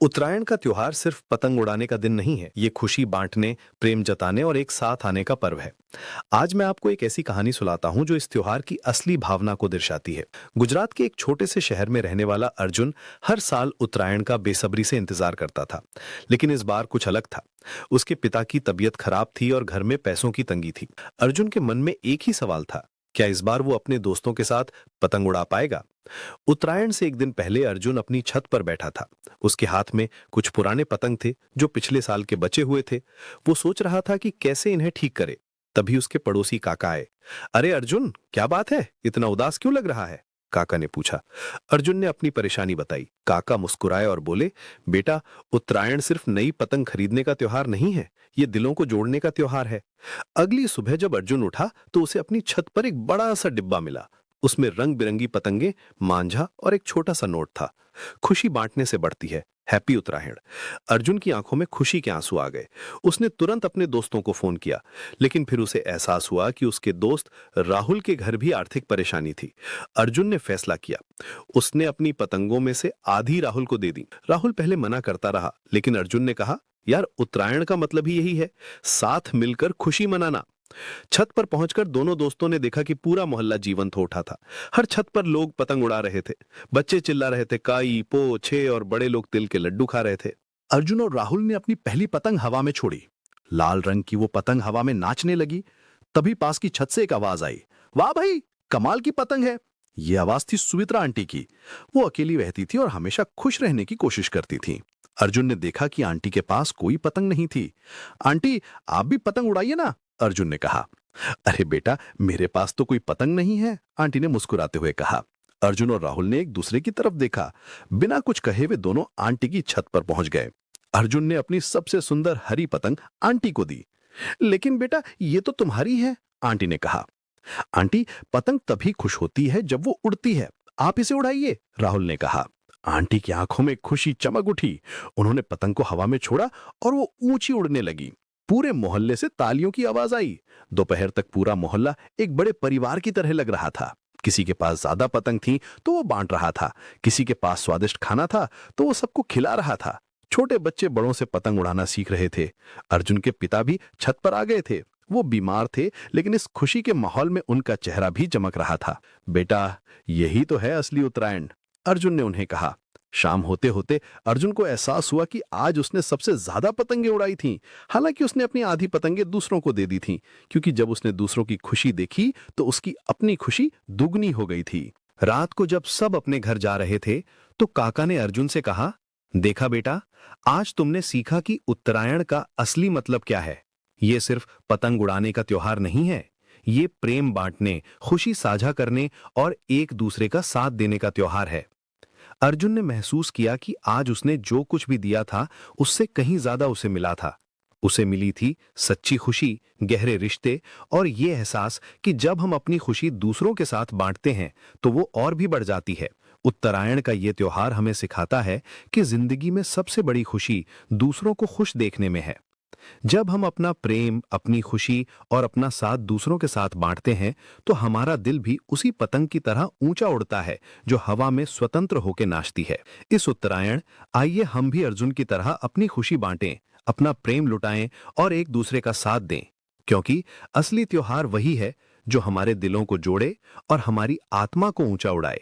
उत्तरायण का त्योहार सिर्फ पतंग उड़ाने का दिन नहीं है, ये खुशी बांटने, प्रेम जताने और एक साथ आने का पर्व है। आज मैं आपको एक ऐसी कहानी सुनाता हूं जो इस त्योहार की असली भावना को दर्शाती है। गुजरात के एक छोटे से शहर में रहने वाला अर्जुन हर साल उत्तरायण का बेसब्री से इंतजार करता था। लेकिन इस बार कुछ अलग था। उसके पिता की तबीयत खराब थी और घर में पैसों की तंगी थी। अर्जुन के मन में एक ही सवाल था, क्या इस बार वो अपने दोस्तों के साथ पतंग उड़ा पाएगा? उत्तरायण से एक दिन पहले अर्जुन अपनी छत पर बैठा था। उसके हाथ में कुछ पुराने पतंग थे जो पिछले साल के बचे हुए थे। वो सोच रहा था कि कैसे इन्हें ठीक करे। तभी उसके पड़ोसी काका आए। अरे अर्जुन, क्या बात है, इतना उदास क्यों लग रहा है? काका ने पूछा। अर्जुन ने अपनी परेशानी बताई। काका मुस्कुराए और बोले, बेटा, उत्तरायण सिर्फ नई पतंग खरीदने का त्योहार नहीं है, ये दिलों को जोड़ने का त्योहार है। अगली सुबह जब अर्जुन उठा तो उसे अपनी छत पर एक बड़ा सा डिब्बा मिला। उसमें रंग बिरंगी पतंगे, मांझा और एक छोटा सा नोट था। खुशी बांटने से बढ़ती है, हैप्पी उत्तरायण। अर्जुन की आंखों में खुशी के आंसू आ गए। उसने तुरंत अपने दोस्तों को फोन किया, लेकिन फिर उसे एहसास हुआ कि उसके दोस्त राहुल के घर भी आर्थिक परेशानी थी। अर्जुन ने फैसला किया। उसने अपनी पतंगों में से आधी राहुल को दे दी। राहुल पहले मना करता रहा, लेकिन अर्जुन ने कहा, यार, उत्तरायण का मतलब ही यही है, साथ मिलकर खुशी मनाना। छत पर पहुंचकर दोनों दोस्तों ने देखा कि पूरा मोहल्ला जीवंत हो उठा था। हर छत पर लोग पतंग उड़ा रहे थे। बच्चे चिल्ला रहे थे, काई पो छे, और बड़े लोग तिल के लड्डू खा रहे थे। अर्जुन और राहुल ने अपनी पहली पतंग हवा में छोड़ी। लाल रंग की वो पतंग हवा में नाचने लगी। तभी पास की छत से एक आवाज आई, वाह भाई, कमाल की पतंग है। ये आवाज थी सुमित्रा आंटी की। वो अकेली रहती थी और हमेशा खुश रहने की कोशिश करती थी। अर्जुन ने देखा कि आंटी के पास कोई पतंग नहीं थी। आंटी, आप भी पतंग उड़ाइए ना, अर्जुन ने कहा। अरे बेटा, मेरे पास तो कोई पतंग नहीं है, आंटी ने मुस्कुराते हुए कहा। अर्जुन और राहुल ने एक दूसरे की तरफ देखा। बिना कुछ कहे वे दोनों आंटी की छत पर पहुंच गए। अर्जुन ने अपनी सबसे सुंदर हरी पतंग आंटी को दी। लेकिन बेटा, ये तो तुम्हारी है, आंटी ने कहा। आंटी, पतंग तभी खुश होती है जब वो उड़ती है, आप इसे उड़ाइए, राहुल ने कहा। आंटी की आंखों में खुशी चमक उठी। उन्होंने पतंग को हवा में छोड़ा और वो ऊंची उड़ने लगी। पूरे मोहल्ले से तालियों की आवाज आई। दोपहर तक पूरा मोहल्ला एक बड़े परिवार की तरह लग रहा था। किसी के पास ज्यादा पतंग थी तो वो बांट रहा था, किसी के पास स्वादिष्ट खाना था तो वो सबको खिला रहा था। छोटे बच्चे बड़ों से पतंग उड़ाना सीख रहे थे। अर्जुन के पिता भी छत पर आ गए थे। वो बीमार थे, लेकिन इस खुशी के माहौल में उनका चेहरा भी चमक रहा था। बेटा, यही तो है असली उत्तरायण, अर्जुन ने उन्हें कहा। शाम होते होते अर्जुन को एहसास हुआ कि आज उसने सबसे ज्यादा पतंगे उड़ाई थीं। हालांकि उसने अपनी आधी पतंगे दूसरों को दे दी थीं, क्योंकि जब उसने दूसरों की खुशी देखी तो उसकी अपनी खुशी दुगनी हो गई थी। रात को जब सब अपने घर जा रहे थे तो काका ने अर्जुन से कहा, देखा बेटा, आज तुमने सीखा कि उत्तरायण का असली मतलब क्या है। ये सिर्फ पतंग उड़ाने का त्योहार नहीं है, ये प्रेम बांटने, खुशी साझा करने और एक दूसरे का साथ देने का त्योहार है। अर्जुन ने महसूस किया कि आज उसने जो कुछ भी दिया था उससे कहीं ज्यादा उसे मिला था। उसे मिली थी सच्ची खुशी, गहरे रिश्ते और ये एहसास कि जब हम अपनी खुशी दूसरों के साथ बांटते हैं तो वो और भी बढ़ जाती है। उत्तरायण का ये त्योहार हमें सिखाता है कि जिंदगी में सबसे बड़ी खुशी दूसरों को खुश देखने में है। जब हम अपना प्रेम, अपनी खुशी और अपना साथ दूसरों के साथ बांटते हैं तो हमारा दिल भी उसी पतंग की तरह ऊंचा उड़ता है जो हवा में स्वतंत्र होकर नाचती है। इस उत्तरायण आइए हम भी अर्जुन की तरह अपनी खुशी बांटें, अपना प्रेम लुटाएं और एक दूसरे का साथ दें, क्योंकि असली त्योहार वही है जो हमारे दिलों को जोड़े और हमारी आत्मा को ऊंचा उड़ाए।